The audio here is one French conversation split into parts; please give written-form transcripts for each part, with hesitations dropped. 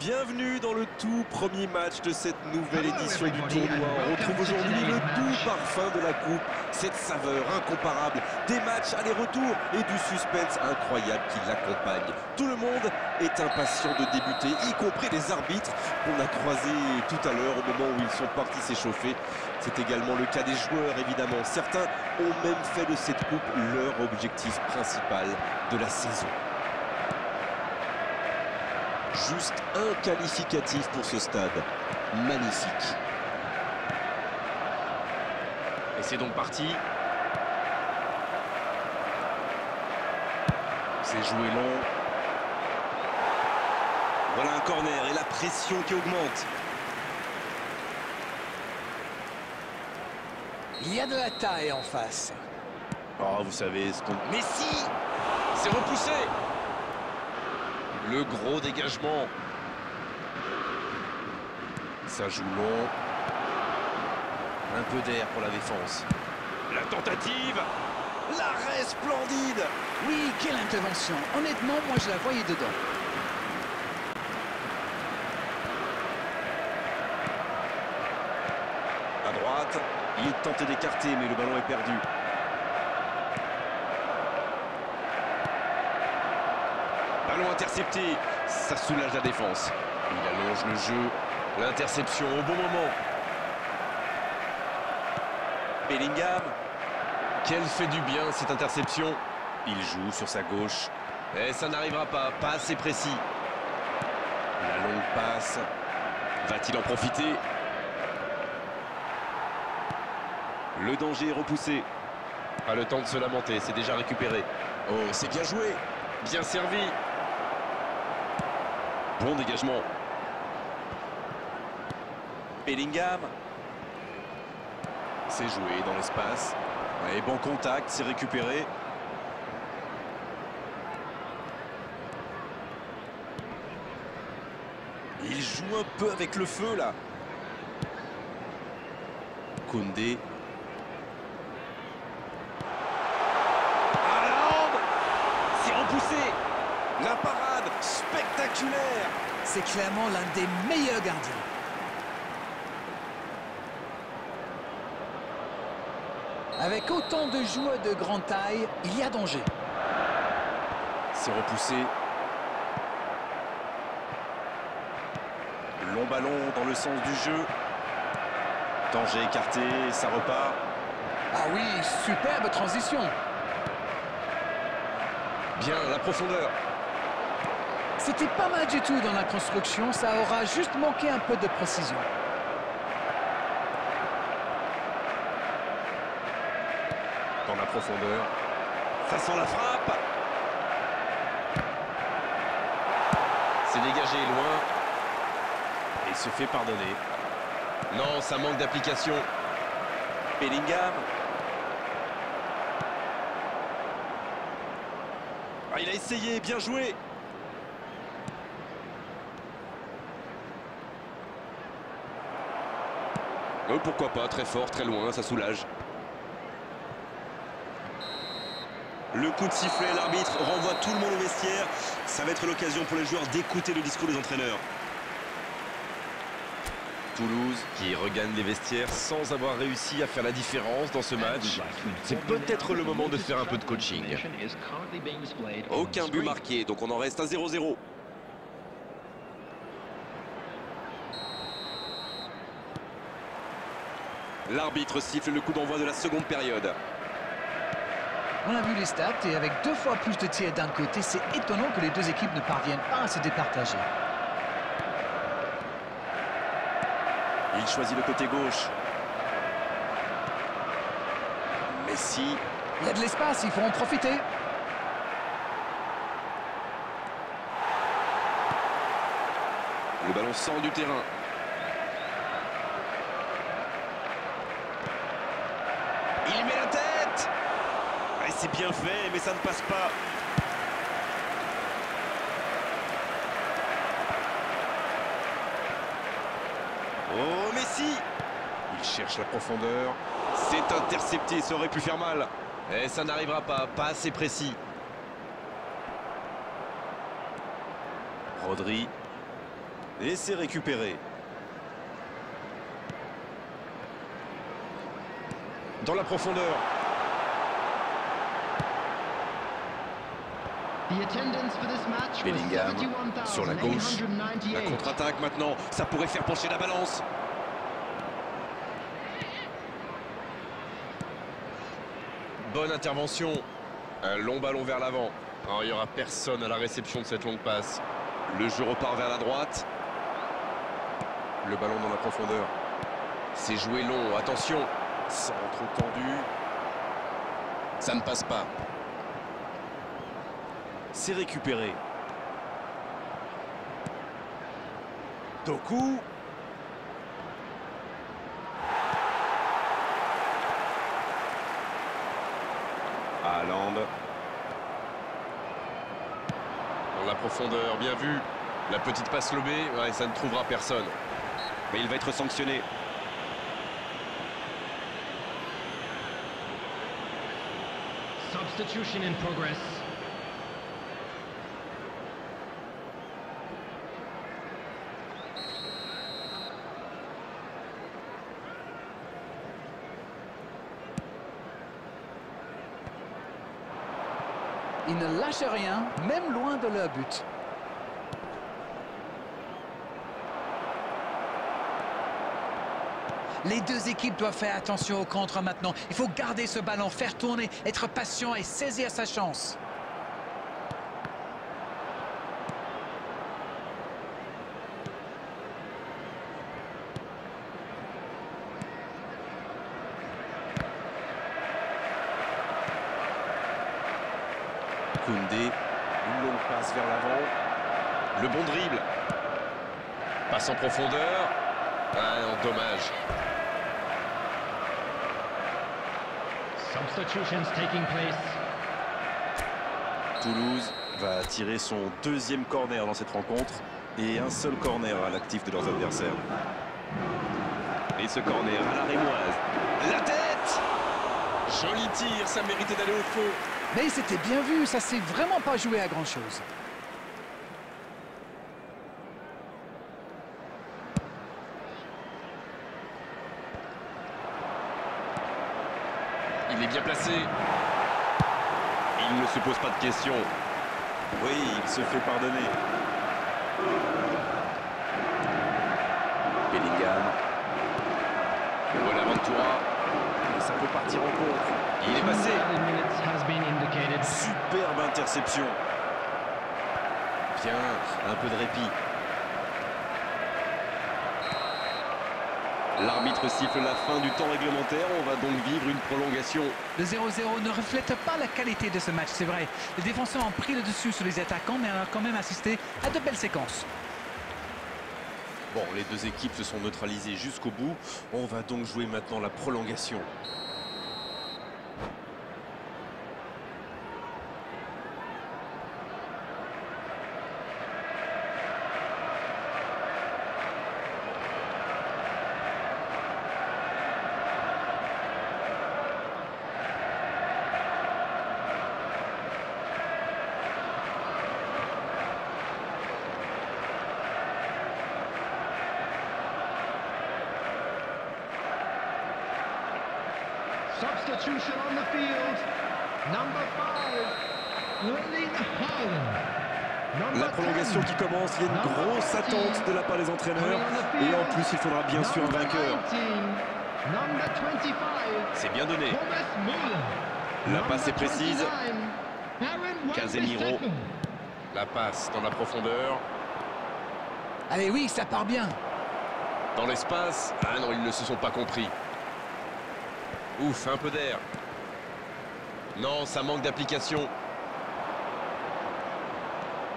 Bienvenue dans le tout premier match de cette nouvelle édition du tournoi. On retrouve aujourd'hui le doux parfum de la coupe, cette saveur incomparable, des matchs aller-retour et du suspense incroyable qui l'accompagne. Tout le monde est impatient de débuter, y compris les arbitres qu'on a croisés tout à l'heure au moment où ils sont partis s'échauffer. C'est également le cas des joueurs, évidemment. Certains ont même fait de cette coupe leur objectif principal de la saison. Juste un qualificatif pour ce stade. Magnifique. Et c'est donc parti. C'est joué long. Voilà un corner et la pression qui augmente. Il y a de la taille en face. Oh, vous savez ce qu'on... Messi! C'est repoussé. Le gros dégagement. Ça joue long. Un peu d'air pour la défense. La tentative. L'arrêt splendide. Oui, quelle intervention. Honnêtement, moi je la voyais dedans. À droite. Il tentait d'écarter, mais le ballon est perdu. Ballon intercepté, ça soulage la défense. Il allonge le jeu, l'interception au bon moment. Bellingham. Quelle fait du bien cette interception. Il joue sur sa gauche. Et ça n'arrivera pas, pas assez précis. La longue passe. Va-t-il en profiter? Le danger est repoussé. Pas le temps de se lamenter, c'est déjà récupéré. Oh, c'est bien joué. Bien servi. Bon dégagement. Bellingham. C'est joué dans l'espace. Et bon contact, c'est récupéré. Il joue un peu avec le feu là. Koundé. C'est repoussé. La parade spectaculaire. C'est clairement l'un des meilleurs gardiens. Avec autant de joueurs de grande taille, il y a danger. C'est repoussé. Long ballon dans le sens du jeu. Danger écarté, ça repart. Ah oui, superbe transition. Bien, la profondeur. C'était pas mal du tout dans la construction, ça aura juste manqué un peu de précision. Dans la profondeur. Ça sent la frappe. C'est dégagé loin. Et se fait pardonner. Non, ça manque d'application. Bellingham. Ah, il a essayé, bien joué. Pourquoi pas, très fort, très loin, ça soulage. Le coup de sifflet, l'arbitre renvoie tout le monde au vestiaire. Ça va être l'occasion pour les joueurs d'écouter le discours des entraîneurs. Toulouse qui regagne les vestiaires sans avoir réussi à faire la différence dans ce match. C'est peut-être le moment de faire un peu de coaching. Aucun but marqué, donc on en reste à 0-0. L'arbitre siffle le coup d'envoi de la seconde période. On a vu les stats et avec 2 fois plus de tirs d'un côté, c'est étonnant que les deux équipes ne parviennent pas à se départager. Il choisit le côté gauche. Messi. Il y a de l'espace, il faut en profiter. Le ballon sort du terrain. Il met la tête. Et c'est bien fait, mais ça ne passe pas. Oh, Messi. Il cherche la profondeur. C'est intercepté, ça aurait pu faire mal. Et ça n'arrivera pas, pas assez précis. Rodri. Et c'est récupéré. Dans la profondeur. Bellingham sur la gauche. La contre-attaque maintenant, ça pourrait faire pencher la balance. Bonne intervention. Un long ballon vers l'avant. Il n'y aura personne à la réception de cette longue passe. Le jeu repart vers la droite. Le ballon dans la profondeur. C'est joué long, attention. Centre tendu. Ça ne passe pas. C'est récupéré. Doku. Haaland. Dans la profondeur, bien vu. La petite passe lobée, ouais, ça ne trouvera personne. Mais il va être sanctionné. Substitution in progress. Ils ne lâchent rien, même loin de leur but. Les deux équipes doivent faire attention au contre maintenant. Il faut garder ce ballon, faire tourner, être patient et saisir sa chance. Koundé, une longue passe vers l'avant. Le bon dribble. Passe en profondeur. Ah non, dommage. Substitutions taking place. Toulouse va tirer son deuxième corner dans cette rencontre. Et un seul corner à l'actif de leurs adversaires. Et ce corner à la rémoise. La tête! Joli tir, ça méritait d'aller au fond. Mais c'était bien vu, ça s'est vraiment pas joué à grand-chose. Il est bien placé. Il ne se pose pas de questions. Oui, il se fait pardonner. Bellingham. Bonaventura. Et ça peut partir en contre. Il est passé. Superbe interception. Bien, un peu de répit. L'arbitre siffle la fin du temps réglementaire. On va donc vivre une prolongation. Le 0-0 ne reflète pas la qualité de ce match, c'est vrai. Les défenseurs ont pris le dessus sur les attaquants, mais on a quand même assisté à de belles séquences. Bon, les deux équipes se sont neutralisées jusqu'au bout. On va donc jouer maintenant la prolongation. Substitution on the field. Number 5, Erling Haaland. La prolongation qui commence, il y a une grosse attente de la part des entraîneurs. Et en plus, il faudra bien sûr un vainqueur. C'est bien donné. La passe est précise. Casemiro. La passe dans la profondeur. Allez, oui, ça part bien. Dans l'espace. Ah non, ils ne se sont pas compris. Ouf, un peu d'air. Non, ça manque d'application.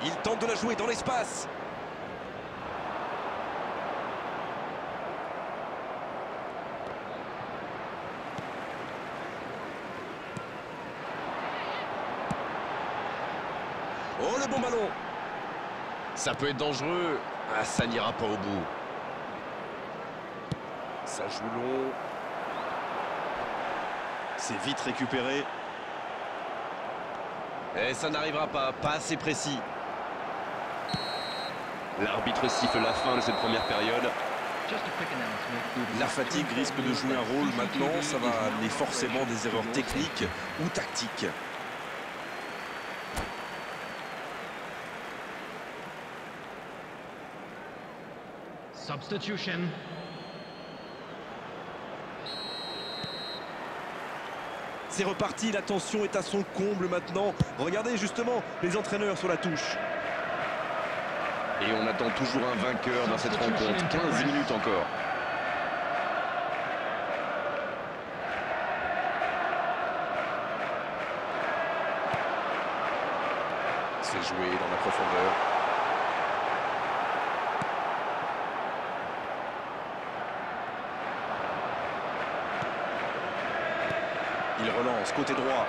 Il tente de la jouer dans l'espace. Oh, le bon ballon. Ça peut être dangereux. Ah, ça n'ira pas au bout. Ça joue long. C'est vite récupéré. Et ça n'arrivera pas, pas assez précis. L'arbitre siffle la fin de cette première période. Just a quick announcement. La fatigue risque de jouer un rôle maintenant. Ça va amener forcément des erreurs techniques ou tactiques. Substitution. C'est reparti, la tension est à son comble maintenant. Regardez justement les entraîneurs sur la touche. Et on attend toujours un vainqueur dans cette rencontre. 15 minutes encore. C'est joué dans la profondeur. Il relance côté droit.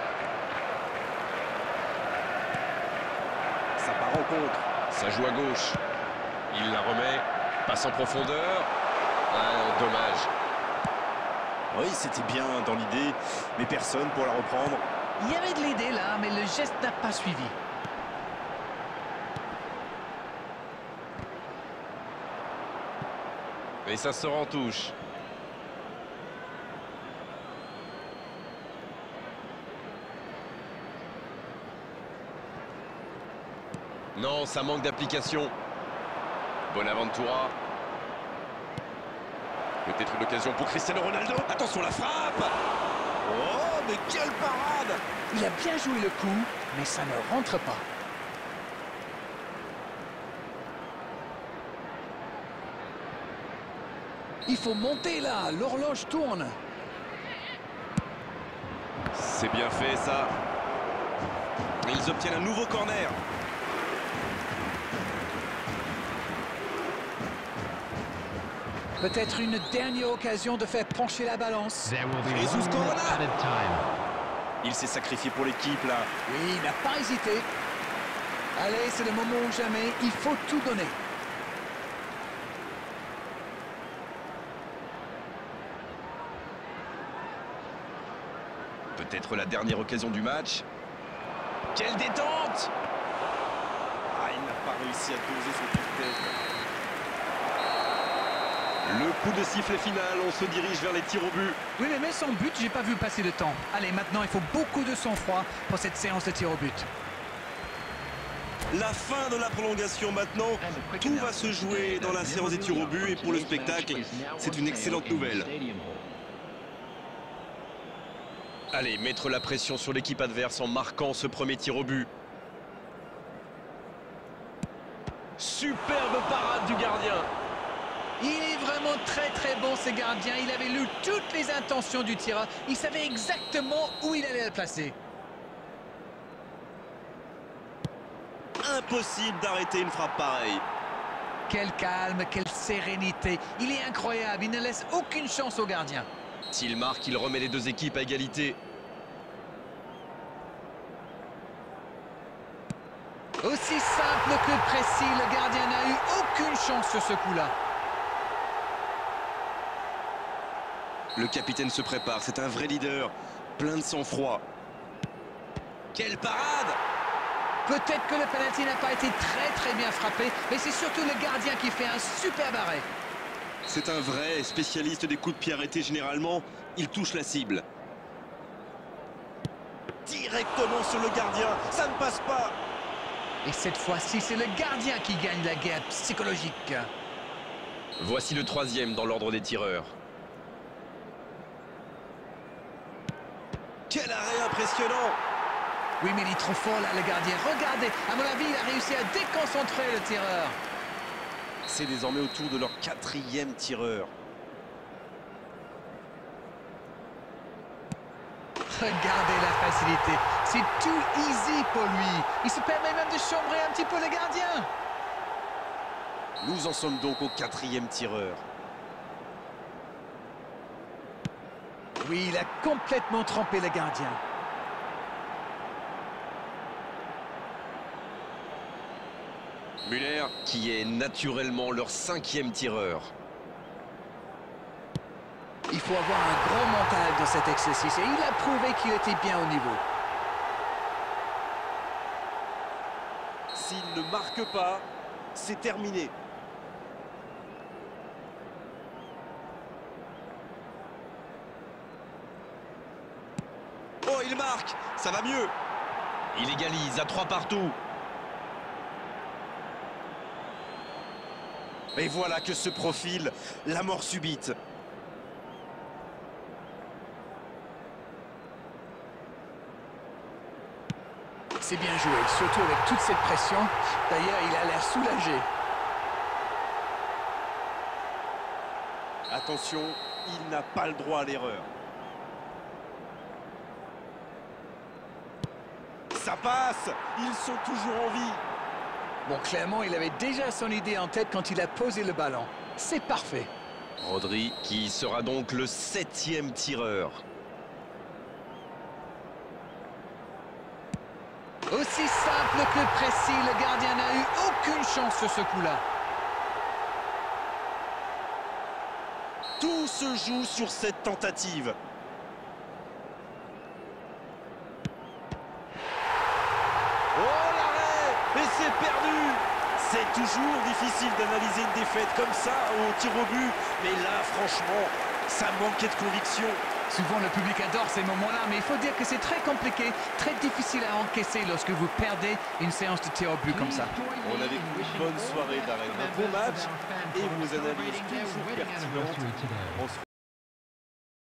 Ça part en contre. Ça joue à gauche. Il la remet. Passe en profondeur. Ah non, dommage. Oui, c'était bien dans l'idée, mais personne pour la reprendre. Il y avait de l'idée là, mais le geste n'a pas suivi. Et ça sort en touche. Non, ça manque d'application. Bonaventura. Peut-être une occasion pour Cristiano Ronaldo. Attention, la frappe. Oh, mais quelle parade! Il a bien joué le coup, mais ça ne rentre pas. Il faut monter là, l'horloge tourne. C'est bien fait, ça. Ils obtiennent un nouveau corner. Peut-être une dernière occasion de faire pencher la balance. There will be Jesus one Corona. more added time. Il s'est sacrifié pour l'équipe, là. Oui, il n'a pas hésité. Allez, c'est le moment ou jamais, il faut tout donner. Peut-être la dernière occasion du match. Quelle détente! Ah, il n'a pas réussi à doser son coup de tête. Le coup de sifflet final, on se dirige vers les tirs au but. Oui, mais sans but, j'ai pas vu passer de temps. Allez, maintenant, il faut beaucoup de sang-froid pour cette séance de tir au but. La fin de la prolongation maintenant. Tout va se jouer dans la séance des tirs au but et pour le spectacle, c'est une excellente nouvelle. Allez, mettre la pression sur l'équipe adverse en marquant ce premier tir au but. Superbe parade du gardien. Il est vraiment très bon, ce gardien. Il avait lu toutes les intentions du tireur. Il savait exactement où il allait le placer. Impossible d'arrêter une frappe pareille. Quel calme, quelle sérénité. Il est incroyable, il ne laisse aucune chance au gardien. S'il marque, il remet les deux équipes à égalité. Aussi simple que précis, le gardien n'a eu aucune chance sur ce coup-là. Le capitaine se prépare, c'est un vrai leader, plein de sang-froid. Quelle parade! Peut-être que le penalty n'a pas été très bien frappé, mais c'est surtout le gardien qui fait un superbe arrêt. C'est un vrai spécialiste des coups de pied arrêtés généralement, il touche la cible. Directement sur le gardien, ça ne passe pas! Et cette fois-ci, c'est le gardien qui gagne la guerre psychologique. Voici le troisième dans l'ordre des tireurs. Quel arrêt impressionnant! Oui, mais il est trop fort là, le gardien. Regardez, à mon avis, il a réussi à déconcentrer le tireur. C'est désormais au tour de leur quatrième tireur. Regardez la facilité. C'est tout easy pour lui. Il se permet même de chambrer un petit peu le gardien. Nous en sommes donc au quatrième tireur. Oui, il a complètement trempé le gardien. Müller, qui est naturellement leur cinquième tireur. Il faut avoir un gros mental dans cet exercice et il a prouvé qu'il était bien au niveau. S'il ne marque pas, c'est terminé. Oh, il marque, ça va mieux. Il égalise à 3 partout. Et voilà que se profile la mort subite. C'est bien joué, surtout avec toute cette pression. D'ailleurs, il a l'air soulagé. Attention, il n'a pas le droit à l'erreur. Ça passe, ils sont toujours en vie. Bon, clairement, il avait déjà son idée en tête quand il a posé le ballon. C'est parfait. Rodri qui sera donc le 7e tireur. Aussi simple que précis, le gardien n'a eu aucune chance sur ce coup-là. Tout se joue sur cette tentative. Oh, l'arrêt! Et c'est perdu! C'est toujours difficile d'analyser une défaite comme ça au tir au but. Mais là, franchement, ça manquait de conviction. Souvent, le public adore ces moments-là, mais il faut dire que c'est très compliqué, très difficile à encaisser lorsque vous perdez une séance de tir au but comme ça. On a vécu une bonne soirée d'arène, un beau match et vos analyses toujours pertinentes.